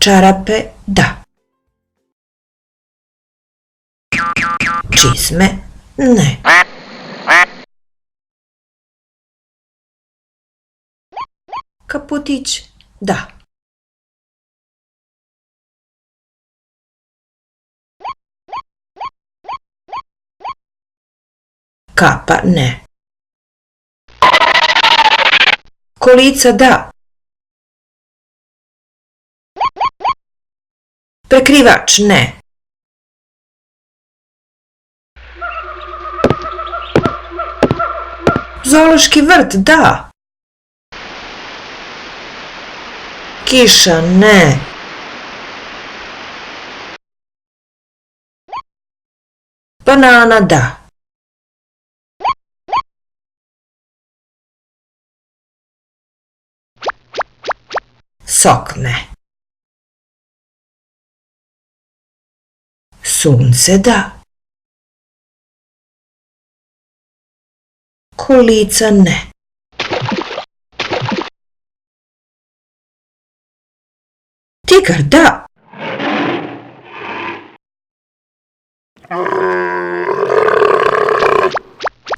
Čarape, da. Čizme, ne. Kaputić, da. Kapa, ne. Kolica, da. Prekrivač, ne. Zoološki vrt, da. Kiša, ne. Banana, da. Sok, ne. Sunce, da. Kolica, ne. Tigar, da.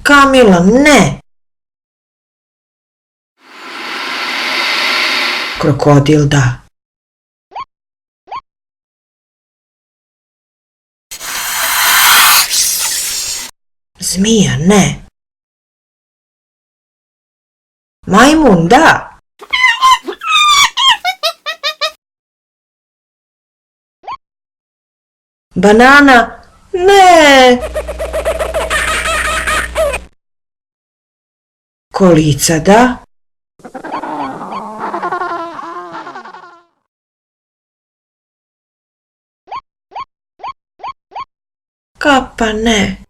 Kamila, ne. Krokodil, da. Zmija, ne. Majmun, da. Banana, ne. Kolica, da. Kapa, ne.